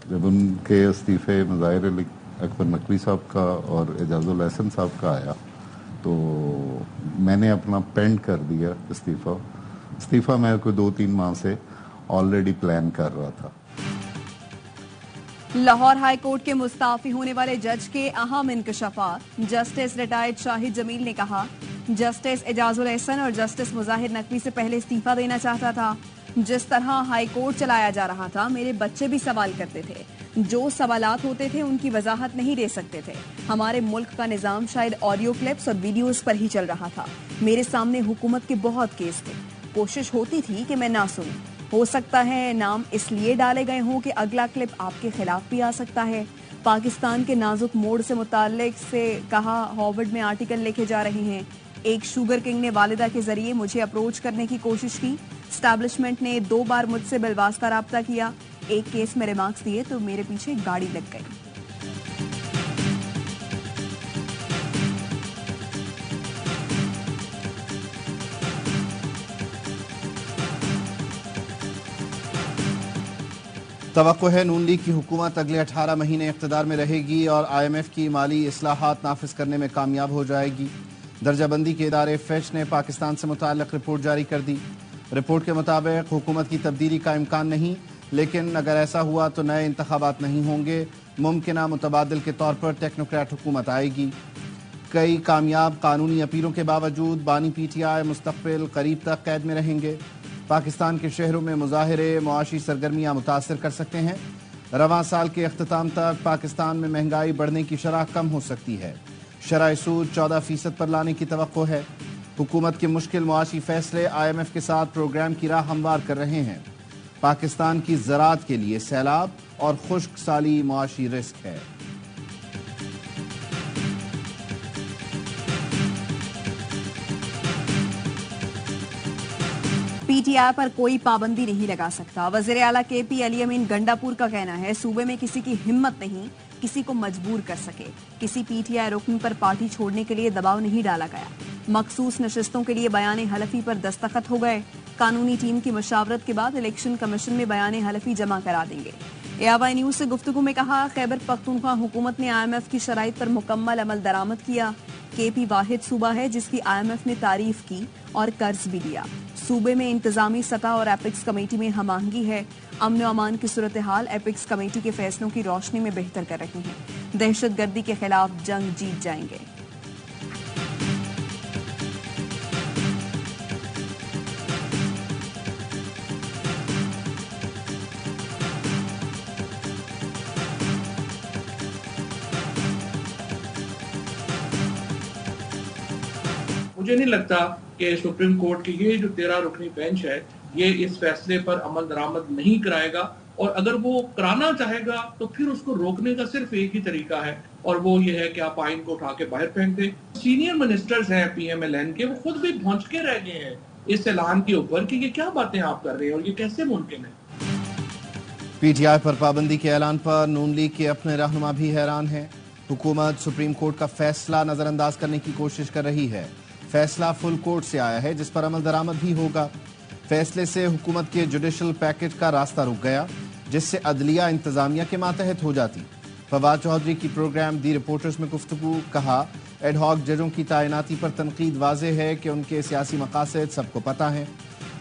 जब उनके इस्तीफ़े मज़ाहिर अली अकबर नकवी साहब का और एजाजुल एहसन साहब का आया तो मैंने अपना पेंड कर दिया इस्तीफ़ा मैं कोई 2-3 माह से ऑलरेडी प्लान कर रहा था। लाहौर हाई कोर्ट के मुस्ताफी होने वाले जज के अहम इंकशाफात। जस्टिस रिटायर्ड शाहिद जमील ने कहा, जस्टिस एजाजुल एहसन और जस्टिस मुजाहिर नकवी से पहले इस्तीफा देना चाहता था। जिस तरह हाई कोर्ट चलाया जा रहा था, मेरे बच्चे भी सवाल करते थे। जो सवालात होते थे उनकी वजाहत नहीं दे सकते थे। हमारे मुल्क का निजाम शायद ऑडियो क्लिप्स और वीडियोस पर ही चल रहा था। मेरे सामने हुकूमत के बहुत केस थे। कोशिश होती थी कि मैं ना सुनूं। हो सकता है नाम इसलिए डाले गए हों कि अगला क्लिप आपके खिलाफ भी आ सकता है। पाकिस्तान के नाजुक मोड़ से मुताल्लिक से कहा, हॉवर्ड में आर्टिकल लेके जा रहे हैं। एक शुगर किंग ने वालिदा के जरिए मुझे अप्रोच करने की कोशिश की। स्टैब्लिशमेंट ने 2 बार मुझसे बिलवास्ता राब्ता किया। एक केस में रिमार्क्स दिए तो मेरे पीछे गाड़ी लग गई। तवक्को है नून लीग की हुकूमत अगले 18 महीने इक़्तिदार में रहेगी और IMF की माली इस्लाहात नाफिज करने में कामयाब हो जाएगी। दर्जाबंदी के इदारे फेच ने पाकिस्तान से मुताल्लिक़ रिपोर्ट जारी कर दी। रिपोर्ट के मुताबिक हुकूमत की तब्दीली का इम्कान नहीं, लेकिन अगर ऐसा हुआ तो नए इंतखाबात नहीं होंगे। मुमकिना मुतबादिल के तौर पर टेक्नोक्रेट हुकूमत आएगी। कई कामयाब कानूनी अपीलों के बावजूद बानी PTI मुस्तक़बिल करीब तक कैद में रहेंगे। पाकिस्तान के शहरों में मुजाहिरे मुआशी सरगर्मियाँ मुतासर कर सकते हैं। रवां साल के अख्ताम तक पाकिस्तान में महंगाई बढ़ने की शरह कम हो सकती है। शरह सूद 14% पर लाने की तवक्को है। हुकूमत के मुश्किल मुआशी फैसले IMF के साथ प्रोग्राम की राह हमवार कर रहे हैं। पाकिस्तान की ज़राअत के लिए सैलाब और खुश्क साली मुआशी रिस्क है। PTI पर कोई पाबंदी नहीं लगा सकता। वज़ीर आला KP अली अमीन गंडापुर का कहना है, सूबे में किसी की हिम्मत नहीं किसी को मजबूर कर सके। किसी PTI रुकन पर पार्टी छोड़ने के लिए दबाव नहीं डाला गया। मखसूस नशिस्तों के लिए बयान हलफी पर दस्तखत हो गए। कानूनी टीम की मशावरत के बाद इलेक्शन कमीशन में बयान हलफी जमा करा देंगे। AWI न्यूज से गुफ्तगू में कहा, खैबर पख्तूनख्वा हुकूमत ने IMF की शराइत पर मुकम्मल अमल दरामद किया। KP वाहिद सूबा है जिसकी IMF ने तारीफ की और कर्ज भी दिया। सूबे में इंतजामी सतह और एपिक्स कमेटी में हम आहंगी है। अमन व अमान की सूरत हाल एपिक्स कमेटी के फैसलों की रोशनी में बेहतर कर रही है। दहशत गर्दी के खिलाफ जंग जीत जाएंगे। मुझे नहीं लगता कि सुप्रीम कोर्ट की ये जो 13 रुकनी बेंच है ये इस फैसले पर अमल दरामद नहीं कराएगा, और अगर वो कराना चाहेगा तो फिर उसको रोकने का सिर्फ एक ही तरीका है, और वो ये है कि आप आइन को उठा के बाहर फेंक दें। सीनियर मिनिस्टर्स हैं PMLN के, वो खुद भी भौंच के रह गए हैं इस ऐलान के ऊपर कि ये क्या बातें आप कर रहे हैं और ये कैसे मुमकिन है। PTI पर पाबंदी के ऐलान पर नून लीग के अपने रहनुमा भी हैरान हैं। हुकूमत सुप्रीम कोर्ट का फैसला नजरअंदाज करने की कोशिश कर रही है। फैसला फुल कोर्ट से आया है जिस पर अमल दरामद भी होगा। फैसले से हुकूमत के जुडिशल पैकेज का रास्ता रुक गया, जिससे अदलिया इंतजामिया के मातहत हो जाती। फवाद चौधरी की प्रोग्राम दी रिपोर्टर्स में गुफ्तगू, कहा एडहॉक जजों की तैनाती पर तनकीद वाज़ेह है कि उनके सियासी मकासद सबको पता है।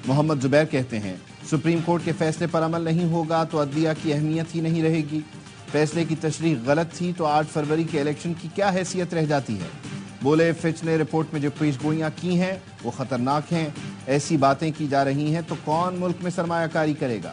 मोहम्मद जुबैर कहते हैं सुप्रीम कोर्ट के फैसले पर अमल नहीं होगा तो अदलिया की अहमियत ही नहीं रहेगी। फैसले की तशरीह गलत थी तो 8 फरवरी के इलेक्शन की क्या हैसियत रह जाती है। बोले फिच ने रिपोर्ट में जो पेशगोइयां की हैं वो खतरनाक हैं। ऐसी बातें की जा रही हैं तो कौन मुल्क में सरमायाकारी करेगा।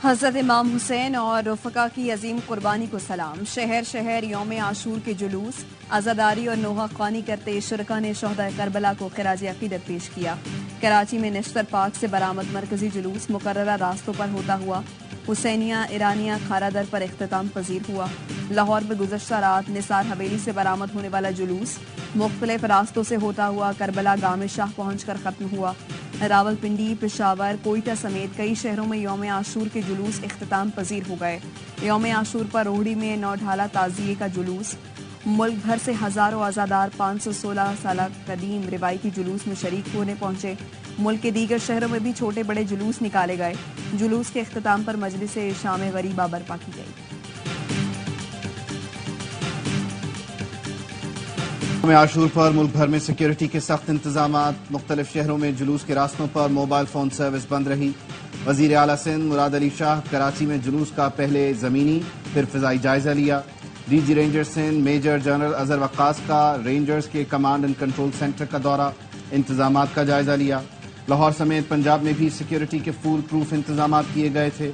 हज़रत इमाम हुसैन और रफ़का की अजीम कुर्बानी को सलाम। शहर शहर यौम आशूर के जुलूस, अज़ादारी और नोहा ख़्वानी करते शुरका ने शोहदा करबला को खिराज अक़ीदत पेश किया। कराची में नश्तर पार्क से बरामद मरकजी जुलूस मुकर्ररा रास्तों पर होता हुआ हुसैनिया ईरानिया खारादर पर इख्तिताम पजीर हुआ। लाहौर में गुज़श्ता रात निसार हवेली से बरामद होने वाला जुलूस मुख्तलिफ रास्तों से होता हुआ करबला गाम शाह पहुँच कर ख़त्म हुआ। रावलपिंडी, पेशावर, कोयटा समेत कई शहरों में यौम आशूर के जुलूस इख्तिताम पजीर हो गए। यौम आशूर पर रोहड़ी में नौढाला ताज़िये का जुलूस। मुल्क भर से हजारों आज़ादार 516 साल कदीम रिवायती जुलूस में शरीक होने पहुंचे। मुल्क के दीगर शहरों में भी छोटे बड़े जुलूस निकाले गए। जुलूस के इख्तिताम पर मजलिस शाम गरीबा बर्पा की गई। यौम आशूर पर मुल्क भर में सिक्योरिटी के सख्त इंतजामात। मुख्तलिफ शहरों में जुलूस के रास्तों पर मोबाइल फोन सर्विस बंद रही। वजीर आला सिंध मुराद अली शाह कराची में जुलूस का पहले जमीनी फिर फिजाई जायजा लिया। DG rangers Sindh major general Azhar Waqqas का रेंजर्स के कमांड एंड कंट्रोल सेंटर का दौरा, इंतजामात का जायजा लिया। लाहौर समेत पंजाब में भी सिक्योरिटी के फुल प्रूफ इंतजामात किए गए थे।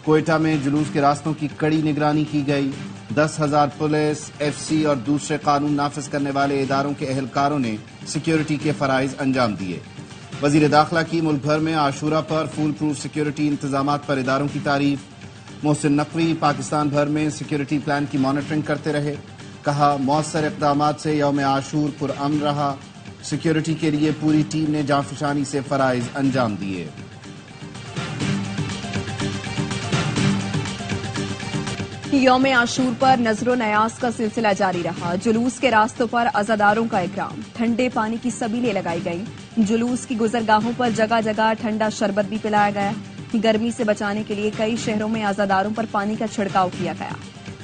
कोयटा में जुलूस के रास्तों की कड़ी निगरानी की गई। 10,000 पुलिस, एफसी और दूसरे कानून नाफिज करने वाले इदारों के अहलकारों ने सिक्योरिटी के फराइज अंजाम दिए। वजीर दाखिला की मुल्क भर में आशूरा पर फुल प्रूफ सिक्योरिटी इंतजामात पर इदारों की तारीफ। मोहसिन नकवी पाकिस्तान भर में सिक्योरिटी प्लान की मॉनिटरिंग करते रहे। कहा, मौसर इक़दामात से यौम आशूर पुरअमन रहा। सिक्योरिटी के लिए पूरी टीम ने जांफशानी से फराइज अंजाम दिए। यौम आशूर पर नजरो नयाज का सिलसिला जारी रहा। जुलूस के रास्तों पर अज़ादारों का इकराम, ठंडे पानी की सबीलें लगाई गईं। जुलूस की गुजरगाहों पर जगह जगह ठंडा शरबत भी पिलाया गया। गर्मी से बचाने के लिए कई शहरों में अज़ादारों पर पानी का छिड़काव किया गया।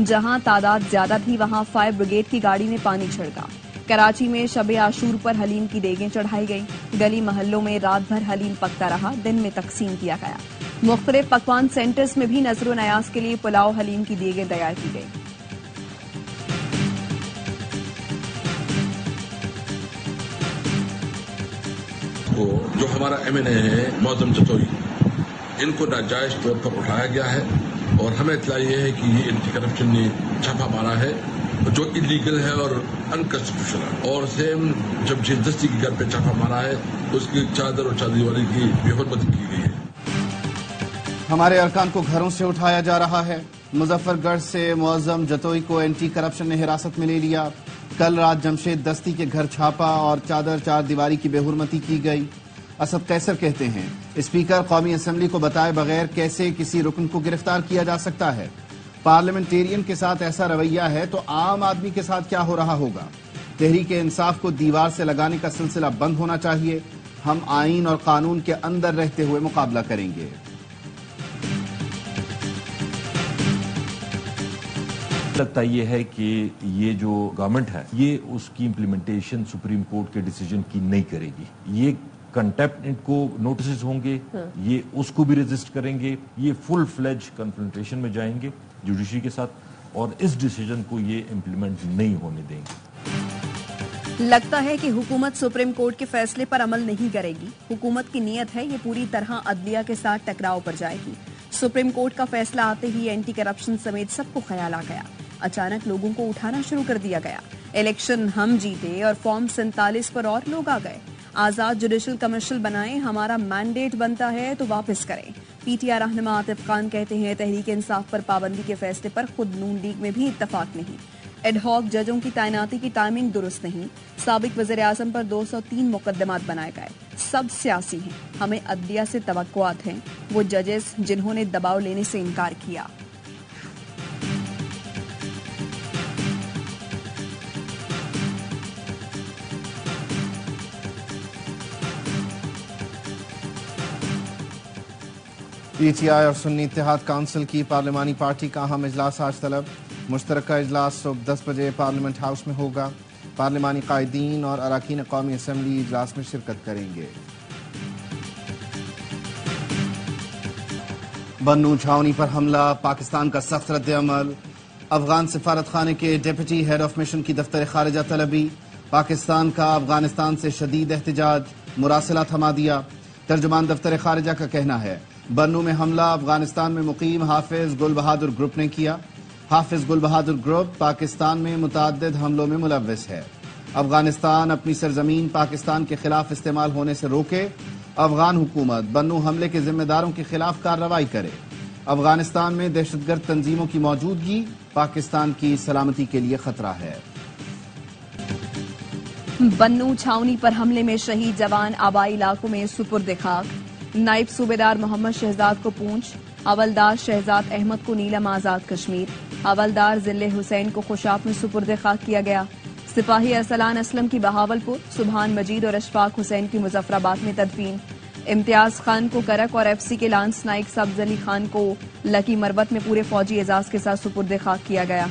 जहां तादाद ज्यादा थी वहां फायर ब्रिगेड की गाड़ी ने पानी छिड़का। कराची में शब आशूर पर हलीम की देगें चढ़ाई गईं। गली महल्लों में रात भर हलीम पकता रहा, दिन में तकसीम किया गया। मुख्तलिफ पकवान सेंटर्स में भी नजरो नयाज के लिए पुलाव हलीम की देगें तैयार की गई। जो हमारा MNA है मौजम जतोई, इनको नाजायज तौर पर उठाया गया है और हमें इत्तला ये है कि ये एंटी करप्शन ने छापा मारा है जो इलीगल है और अनकॉन्स्टिट्यूशनल। और सेम जब जबरदस्ती के घर पे छापा मारा है तो उसकी चादर और चादीवारी की बेहरमती की गई है। हमारे अरकान को घरों से उठाया जा रहा है। मुजफ्फरगढ़ से मुअज्जम जतोई को एंटी करप्शन ने हिरासत में ले लिया। कल रात जमशेद दस्ती के घर छापा और चादर चार दीवारी की बेहुरमती की गई। असद कैसर कहते हैं, स्पीकर कौमी असम्बली को बताए बगैर कैसे किसी रुकन को गिरफ्तार किया जा सकता है। पार्लियामेंटेरियन के साथ ऐसा रवैया है तो आम आदमी के साथ क्या हो रहा होगा। तहरीक इंसाफ को दीवार से लगाने का सिलसिला बंद होना चाहिए। हम आईन और कानून के अंदर रहते हुए मुकाबला करेंगे। लगता ये है कि ये जो गवर्नमेंट है ये उसकी इम्प्लीमेंटेशन सुप्रीम कोर्ट के डिसीजन की नहीं करेगी। ये कंटेप्ट इनको नोटिस होंगे, ये उसको भी रेजिस्ट करेंगे, ये फुल फ्लेज कन्फ्रंटेशन में जाएंगे जुडिशरी के साथ और इस डिसीजन को ये इम्प्लीमेंट नहीं होने देंगे। लगता है कि हुकूमत सुप्रीम कोर्ट के फैसले पर अमल नहीं करेगी। हुकूमत की नीयत है ये पूरी तरह अदलिया के साथ टकराव पर जाएगी। सुप्रीम कोर्ट का फैसला आते ही एंटी करप्शन समेत सबको ख्याल आ गया। अचानक लोगों को उठाना शुरू कर दिया गया। इलेक्शन हम जीते और फॉर्म 47 पर और लोग आ गए। आजाद जुडिशल कमीशन बनाएं, हमारा मैंडेट बनता है तो वापस करें। PTI रहनुमा आतिफ खान कहते हैं, तहरीक इंसाफ पर पाबंदी के फैसले पर खुद नून लीग में भी इत्तफाक नहीं। एडहॉक जजों की तैनाती की टाइमिंग दुरुस्त नहीं। साबिक वज़ीर आज़म पर 203 मुकदमात बनाए गए। सब सियासी हैं। हमें अदलिया से तवक्कुआत हैं, वो जजेस जिन्होंने दबाव लेने से इनकार किया। PTI और सुन्नी इत्तेहाद काउंसिल की पार्लिमानी पार्टी का अहम इजलास आज तलब। मुश्तरका इजलास सुबह 10 बजे पार्लियामेंट हाउस में होगा। पार्लिमानी कायदीन और अरकान कौमी असम्बली इजलास में शिरकत करेंगे। बन्नू छावनी पर हमला, पाकिस्तान का सख्त रद्द-ए-अमल। अफगान सिफारत खाने के डिप्टी हेड ऑफ मिशन की दफ्तर खारिजा तलबी। पाकिस्तान का अफगानिस्तान से शदीद एहतजाज, मुरासिला थमा दिया। तर्जुमान दफ्तर खारिजा का कहना है, बन्नू में हमला अफगानिस्तान में मुकीम हाफिज गुल बहादुर ग्रुप ने किया। हाफिज गुल बहादुर ग्रुप पाकिस्तान में मुतअद्दिद हमलों में मुलव्वस है। अफगानिस्तान अपनी सरजमीन पाकिस्तान के खिलाफ इस्तेमाल होने से रोके। अफगान हुकूमत बन्नू हमले के जिम्मेदारों के खिलाफ कार्रवाई करे। अफगानिस्तान में दहशतगर्द तंजीमों की मौजूदगी पाकिस्तान की सलामती के लिए खतरा है। बन्नू छावनी पर हमले में शहीद जवान आबाई इलाकों में सुपुर्द खाक। नायब सूबेदार मोहम्मद शहजाद को पूंछ, हवलदार शहजाद अहमद को नीलम आजाद कश्मीर, हवलदार जिले हुसैन को खुशाब में सुपुर्द खाक किया गया। सिपाही अरसलान असलम की बहावलपुर, सुबहान मजीद और अशफाक हुसैन की मुजफ्फराबाद में तदफीन। इम्तियाज खान को करक और एफसी के लांस नाइक सब्ज अली खान को लकी मरबत में पूरे फौजी एजाज के साथ सुपुर्द खाक किया गया।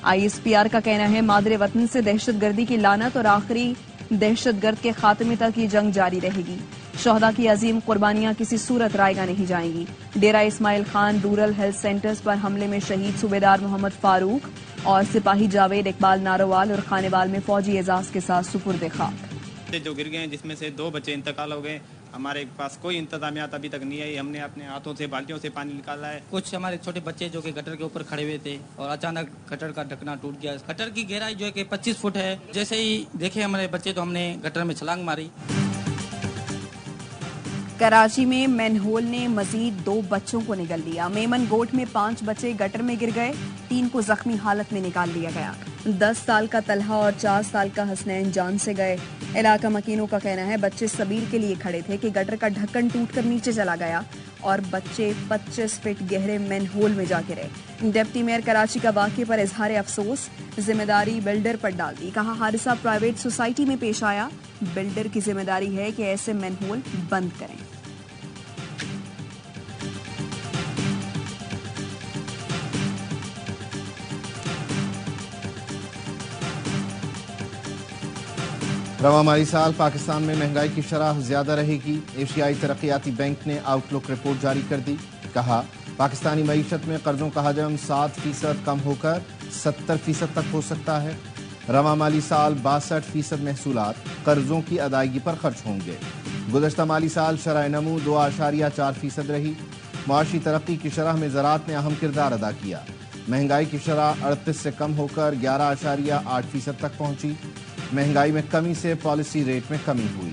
ISPR का कहना है मादरे वतन से दहशत गर्दी की लानत और आखिरी दहशत गर्द के खात्मे तक ये जंग जारी रहेगी। शहदा की अजीम कुर्बानियां किसी सूरत रायगा नहीं जाएंगी। Dera Ismail Khan rural health centres पर हमले में शहीद सूबेदार मोहम्मद फारूक और सिपाही जावेद इकबाल नारोवाल और खानेवाल में फौजी एजाज के साथ सुपुर्द खाक। जो गिर गए जिसमें से 2 बच्चे इंतकाल हो गए। हमारे पास कोई इंतजामियात अभी तक नहीं आई। हमने अपने हाथों से बाल्टियों से पानी निकाला है। कुछ हमारे छोटे बच्चे जो कि गटर के ऊपर खड़े हुए थे और अचानक गटर का ढकना टूट गया। गटर की गहराई जो है कि 25 फुट है। जैसे ही देखे हमारे बच्चे तो हमने गटर में छलांग मारी। कराची में मैनहोल ने मजीद 2 बच्चों को निगल लिया। मेमन गोट में 5 बच्चे गटर में गिर गए, 3 को जख्मी हालत में निकाल लिया गया। 10 साल का तलहा और 4 साल का हसनैन जान से गए। इलाका मकीनों का कहना है बच्चे सबील के लिए खड़े थे कि गटर का ढक्कन टूटकर नीचे चला गया और बच्चे 25 फीट गहरे मैनहोल में जा गिरे। डिप्टी मेयर कराची का वाक़े पर इजहार अफसोस, जिम्मेदारी बिल्डर पर डाल दी। कहा हादसा प्राइवेट सोसाइटी में पेश आया, बिल्डर की जिम्मेदारी है कि ऐसे मैनहोल बंद करें। रवां माली साल पाकिस्तान में महंगाई की शरह ज्यादा रहेगी। एशियाई तरक्याती बैंक ने आउटलुक रिपोर्ट जारी कर दी। कहा पाकिस्तानी मईशत में कर्जों का हजम 7% कम होकर 70% तक हो सकता है। रवां माली साल 62% महसूलात कर्जों की अदायगी पर खर्च होंगे। गुज़श्ता माली साल शरह नमू 2.4% रही। मुआशी तरक्की की शरह में ज़राअत ने अहम किरदार अदा किया। महंगाई की शरह 38 से कम होकर 11.8% तक पहुंची। महंगाई में कमी से पॉलिसी रेट में कमी हुई।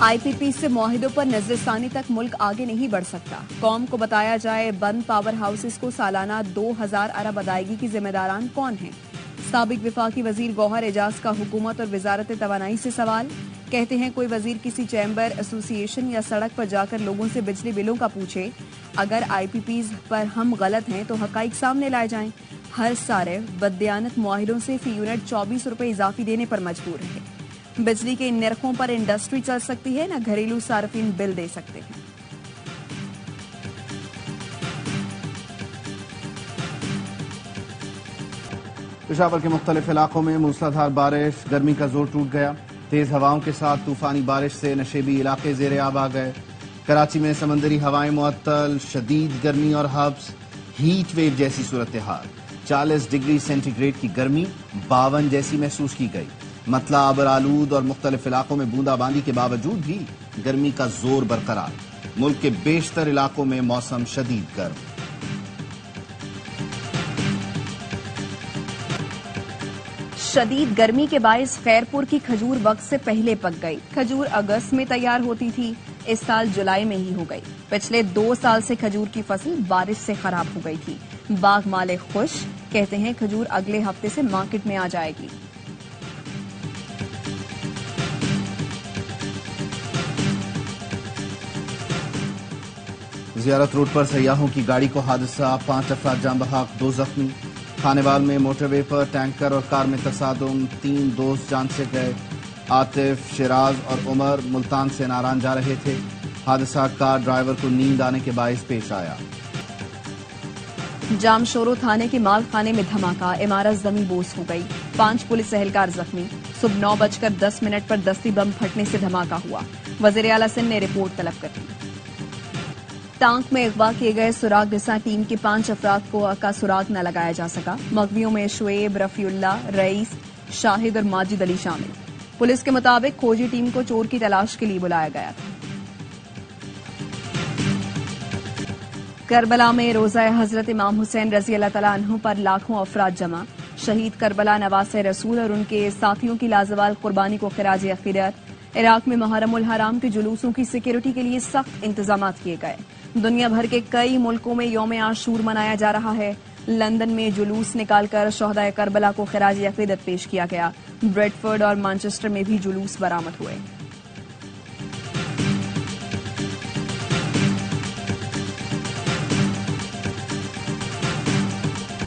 IPP से मुआहिदों पर नजरसानी तक मुल्क आगे नहीं बढ़ सकता। कौम को बताया जाए बंद पावर हाउसेस को सालाना 2000 अरब अदायगी की जिम्मेदारान कौन हैं। साबिक विफाकी वजीर गौहर एजाज का हुकूमत और वजारत तवानाई से सवाल। कहते हैं कोई वजीर किसी चैम्बर एसोसिएशन या सड़क पर जाकर लोगों से बिजली बिलों का पूछे। अगर IPPs पर हम गलत हैं तो हकाइक सामने लाए जाएं। हर सारे बददियानत मुआहिदों से फी यूनिट 24 रुपए इजाफी देने पर मजबूर रहे। बिजली के इन नरखों पर इंडस्ट्री चल सकती है न घरेलू सार्फिन बिल दे सकते हैं। पेशावर के मुख्तलिफ इलाकों में मूसलाधार बारिश, गर्मी का जोर टूट गया। तेज हवाओं के साथ तूफानी बारिश से नशेबी इलाके ज़ेरे आब आ गए। कराची में समंदरी हवाएं मुअत्तल, शदीद गर्मी और हब्स, हीट वेव जैसी सूरत हाल। 40 डिग्री सेंटीग्रेड की गर्मी 52 जैसी महसूस की गई। मतला, आबर आलूद और मुख्तलिफ इलाकों में बूंदाबांदी के बावजूद भी गर्मी का जोर बरकरार। मुल्क के बेशतर इलाकों में मौसम शदीद गर्म। शदीद गर्मी के बायस खैरपुर की खजूर वक्त से पहले पक गई। खजूर अगस्त में तैयार होती थी, इस साल जुलाई में ही हो गई। पिछले 2 साल से खजूर की फसल बारिश से खराब हो गई थी। बाग मालिक खुश, कहते हैं खजूर अगले हफ्ते से मार्केट में आ जाएगी। जियारत रोड पर सयाहों की गाड़ी को हादसा, 5 अफराद जान बहक, 2 जख्मी। खानेवाल में मोटरवे पर टैंकर और कार में तसादुम, 3 दोस्त जान से गए। आतिफ, शिराज और उमर मुल्तान से नारायण जा रहे थे। हादसा कार ड्राइवर को नींद आने के बायस पेश आया। जामशोरो थाने के माल खाने में धमाका, इमारत जमी बोस हो गई। 5 पुलिस एहलकार जख्मी। सुबह 9:10 पर दस्ती बम फटने से धमाका हुआ। वजीर आला सिंध ने रिपोर्ट तलब कर दी। टांक में अगवा किए गए सुराग निसा टीम के 5 अफराद का सुराग न लगाया जा सका। मगवियों में शुएब, रफीउल्ला, रईस, शाहिद और माजिद अली शामिल। पुलिस के मुताबिक खोजी टीम को चोर की तलाश के लिए बुलाया गया था। करबला में रोजा हजरत इमाम हुसैन रजी अल्लाह तआला अन्हु पर लाखों अफराद जमा। शहीद करबला नवासे रसूल और उनके साथियों की लाजवाल कुर्बानी को खिराज अकीदत। عراق میں محرم الحرام کے جلوسوں کی سیکیورٹی کے لیے سخت انتظامات کیے گئے. دنیا بھر کے کئی ملکوں میں یوم عاشور منایا جا رہا ہے. لندن میں جلوس نکال کر شہدائے کربلا کو خراج عقیدت پیش کیا گیا. بریڈ فورڈ اور مانچسٹر میں بھی جلوس برآمد ہوئے.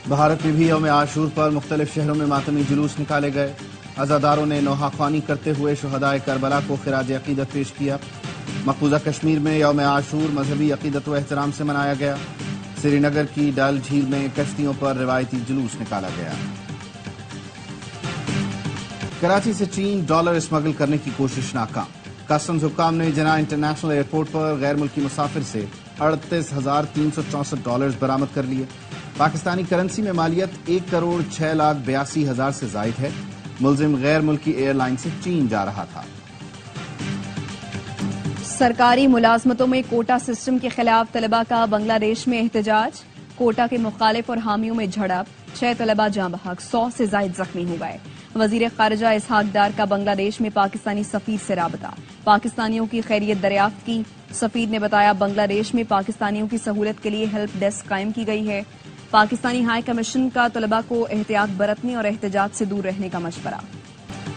بھارت میں بھی یوم عاشور پر مختلف شہروں میں ماتمی جلوس نکالے گئے. عزاداروں نے نوحہ خوانی کرتے ہوئے شہدائے کربلا کو خراج عقیدت پیش کیا. مقبوضہ کشمیر میں یوم عاشور مذہبی عقیدت و احترام سے منایا گیا. سری نگر کی ڈل جھیل میں کشتیوں پر روایتی جلوس نکالا گیا. کراچی سے چین ڈالر اسمگل کرنے کی کوشش ناکام. کسٹمز حکام نے جناح انٹرنیشنل ایئرپورٹ پر غیر ملکی مسافر سے 38,364 ڈالرز برآمد کر لیے. پاکستانی کرنسی میں مالیت 1,06,82,000 سے زائد ہے. ملزم غیر ملکی ایئر لائن سے چین جا رہا تھا. سرکاری ملازمتوں میں کوٹا سسٹم کے خلاف طلباء کا بنگلہ دیش میں احتجاج. کوٹا کے مخالف اور حامیوں میں جھڑپ. 6 طلباء جاں بحق، 100 سے زائد زخمی ہو گئے. وزیر خارجہ اسحاق ڈار کا بنگلہ دیش میں پاکستانی سفیر سے رابطہ. پاکستانیوں کی خیریت دریافت کی. سفیر نے بتایا بنگلہ دیش میں پاکستانیوں کی سہولت کے لیے ہیلپ ڈیسک قائم کی گئی ہے. پاکستانی ہائی کمیشن کا طلباء کو احتیاط برتنے اور احتجاج سے دور رہنے کا مشورہ.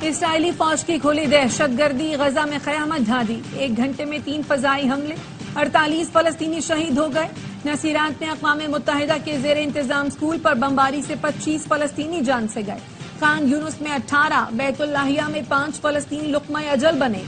اسرائیلی فوج کی کھلی دہشت گردی، غزہ میں قیامت ڈھا دی. 1 گھنٹے میں 3 فضائی حملے، 48 فلسطینی شہید ہو گئے. نصیرات میں اقوام متحدہ کے زیر انتظام اسکول پر بمباری سے 25 فلسطینی جان سے گئے. خان یونس میں 18، بیت اللہیہ میں 5 فلسطینی لقمہ اجل بنے.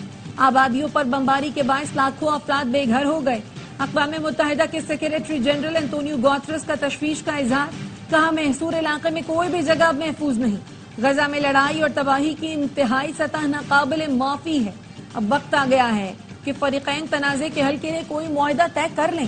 آبادیوں پر بمباری کے باعث لاکھوں افراد بے گھر ہو گئے. اقوام متحدہ کے سیکریٹری جنرل انتونیو گوترس کا تشویش کا اظہار. کہا محصور علاقے میں کوئی بھی جگہ محفوظ نہیں. غزہ میں لڑائی اور تباہی کی انتہائی سطح ناقابل معافی ہے. اب وقت آ گیا ہے کہ فریقین تنازع کے حل کے لیے کوئی معاہدہ طے کر لیں.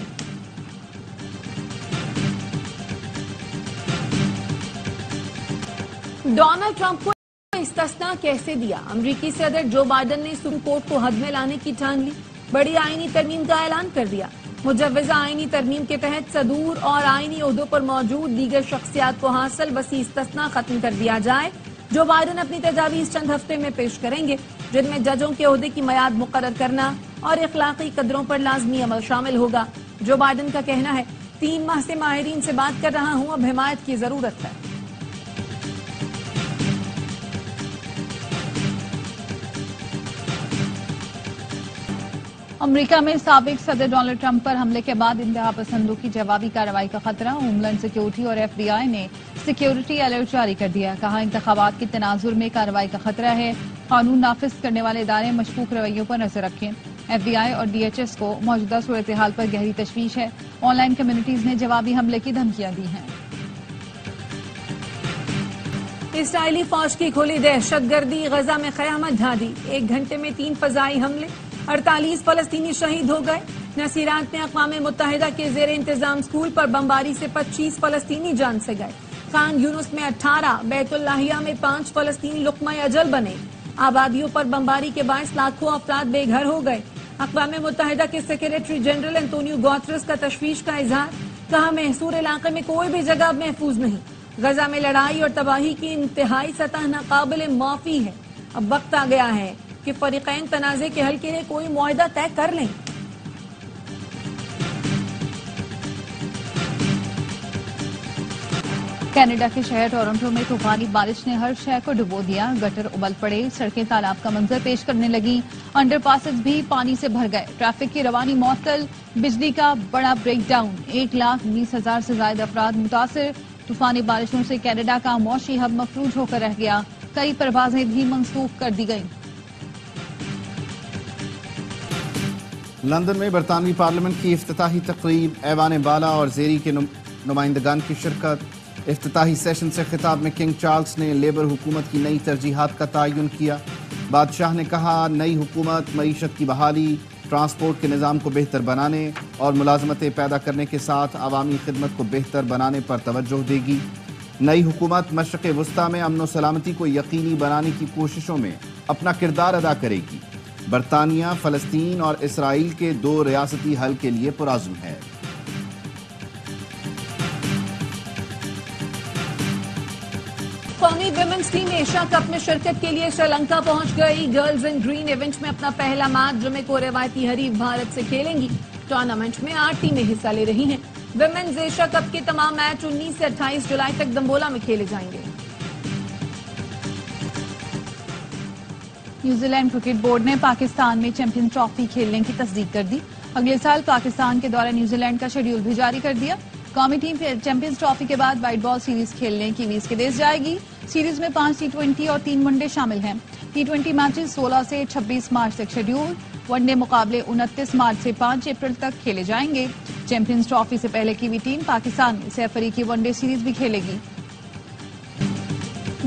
ڈونلڈ ٹرمپ کو استثناء کیسے دیا؟ امریکی صدر جو بائیڈن نے سپریم کورٹ کو حد میں لانے کی ٹھان لی. بڑی آئینی ترمیم کا اعلان کر دیا. مجوزہ آئینی ترمیم کے تحت صدور اور آئینی عہدوں پر موجود دیگر شخصیات کو حاصل وسیع استثناء ختم کر دیا جائے. جو بائیڈن اپنی تجاویز چند ہفتے میں پیش کریں گے، جن میں ججوں کے عہدے کی میعاد مقرر کرنا اور اخلاقی قدروں پر لازمی عمل شامل ہوگا. جو بائیڈن کا کہنا ہے 3 ماہ سے ماہرین سے بات کر رہا ہوں، اب حمایت کی ضرورت ہے. امریکہ میں سابق صدر ڈونلڈ ٹرمپ پر حملے کے بعد انتہا پسندوں کی جوابی کارروائی کا خطرہ. ہوم لینڈ سیکیورٹی اور ایف بی آئی نے سیکیورٹی الرٹ جاری کر دیا. کہا انتخابات کے تناظر میں کارروائی کا خطرہ ہے. قانون نافذ کرنے والے ادارے مشکوک رویوں پر نظر رکھیں. ایف بی آئی اور ڈی ایچ ایس کو موجودہ صورتحال پر گہری تشویش ہے. آن لائن کمیونٹیز نے جوابی حملے کی دھمکیاں دی ہیں. اسرائیلی فوج کی کھلی دہشت گردی، غزہ میں قیامت ڈھا دی. 1 گھنٹے میں 3 فضائی حملے، 48 فلسطینی شہید ہو گئے. نصیرات میں اقوام متحدہ کے زیر انتظام اسکول پر بمباری سے 25 فلسطینی جان سے گئے. خان یونس میں 18، بیت اللہیہ میں 5 فلسطینی لقمہ اجل بنے. آبادیوں پر بمباری کے باعث لاکھوں افراد بے گھر ہو گئے. اقوام متحدہ کے سیکریٹری جنرل انتونیو گوترس کا تشویش کا اظہار. کہا محصور علاقے میں کوئی بھی جگہ محفوظ نہیں. غزہ میں لڑائی اور تباہی کی انتہائی سطح ناقابل معافی ہے. اب وقت آ گیا ہے کہ فریقین تنازع کے حل کے لیے کوئی معاہدہ طے کر لیں. کینیڈا کے شہر ٹورنٹو میں طوفانی بارش نے ہر شے کو ڈبو دیا. گٹر ابل پڑے، سڑکیں تالاب کا منظر پیش کرنے لگیں. انڈر پاسز بھی پانی سے بھر گئے. ٹریفک کی روانی معطل، بجلی کا بڑا بریک ڈاؤن. 1,20,000 سے زائد افراد متاثر. طوفانی بارشوں سے کینیڈا کا معاشی ہب مفلوج ہو کر رہ گیا. کئی پروازیں بھی منسوخ کر دی گئیں. لندن میں برطانوی پارلیمنٹ کی افتتاحی تقریب، ایوان بالا اور زیری کے نمائندگان کی شرکت. افتتاحی سیشن سے خطاب میں کنگ چارلز نے لیبر حکومت کی نئی ترجیحات کا تعین کیا. بادشاہ نے کہا نئی حکومت معیشت کی بحالی، ٹرانسپورٹ کے نظام کو بہتر بنانے اور ملازمتیں پیدا کرنے کے ساتھ عوامی خدمت کو بہتر بنانے پر توجہ دے گی. نئی حکومت مشرق وسطیٰ میں امن و سلامتی کو یقینی بنانے کی کوششوں میں اپنا کردار ادا کرے گی. برطانیہ فلسطین اور اسرائیل کے 2 ریاستی حل کے لیے پرعزم ہے. قومی ویمنز ٹیم ایشیا کپ میں شرکت کے لیے سری لنکا پہنچ گئی. گرلز ان گرین ایونٹ میں اپنا پہلا میچ جمعے کو روایتی حریف بھارت سے کھیلیں گی. ٹورنامنٹ میں 8 ٹیمیں حصہ لے رہی ہیں. ویمنز ایشیا کپ کے تمام میچ 19 سے 28 جولائی تک دمبولا میں کھیلے جائیں گے. نیوزی لینڈ کرکٹ بورڈ نے پاکستان میں چیمپئنز ٹرافی کھیلنے کی تصدیق کر دی. اگلے سال پاکستان کے دورہ نیوزی لینڈ کا شیڈول بھی جاری کر دیا. قومی ٹیم چیمپئنز ٹرافی کے بعد وائٹ بال سیریز کھیلنے کی ویز کے دیش جائے گی. سیریز میں 5 T20 اور 3 ون ڈے شامل ہیں. T20 میچز 16 سے 26 مارچ تک شیڈول. ون ڈے مقابلے 29 مارچ سے 5 اپریل تک کھیلے جائیں گے. چیمپئنز ٹرافی سے پہلے کی بھی ٹیم پاکستان میں سہ افریقی ون ڈے سیریز بھی کھیلے گی.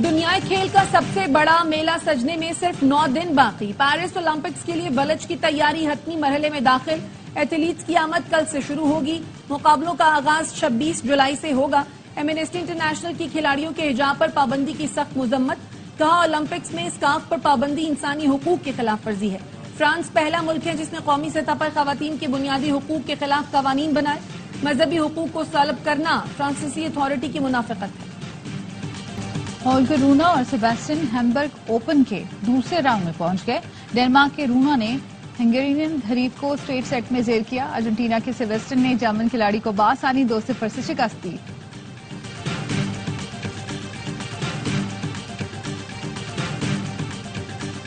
دنیائے کھیل کا سب سے بڑا میلہ سجنے میں صرف 9 دن باقی. پیرس اولمپکس کے لیے بلج کی تیاری حتمی مرحلے میں داخل. ایتھلیٹس کی آمد کل سے شروع ہوگی. مقابلوں کا آغاز 26 جولائی سے ہوگا. ایمنسٹی انٹرنیشنل کی کھلاڑیوں کے حجاب پر پابندی کی سخت مذمت. کہا اولمپکس میں اسکارف پر پابندی انسانی حقوق کی خلاف ورزی ہے. فرانس پہلا ملک ہے جس نے قومی سطح پر خواتین کے بنیادی حقوق کے خلاف قوانین بنائے. مذہبی حقوق کو سلب کرنا فرانسیسی اتھارٹی کی منافقت ہے. ہولگر رونا اور سیباسٹین ہیمبرگ اوپن کے دوسرے راؤنڈ میں پہنچ گئے. ڈینمارک کے رونا نے ہنگیرین حریف کو اسٹریٹ سیٹ میں زیر کیا. ارجنٹینا کے سیباسٹین نے جرمن کھلاڑی کو بآسانی 2-0 سے شکست دی.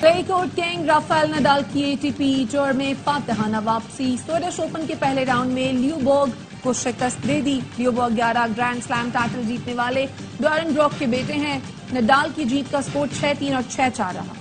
Clay court king Rafael Nadal کی ATP ٹور میں فاتحانہ واپسی. سویڈش اوپن کے پہلے راؤنڈ میں لیوبورگ کو شکست دے دی. لیوبورگ 11 گرینڈ سلام ٹائٹل جیتنے والے ڈورن بروک کے بیٹے ہیں. نڈال کی جیت کا سکور 6-3 اور 6-4 رہا.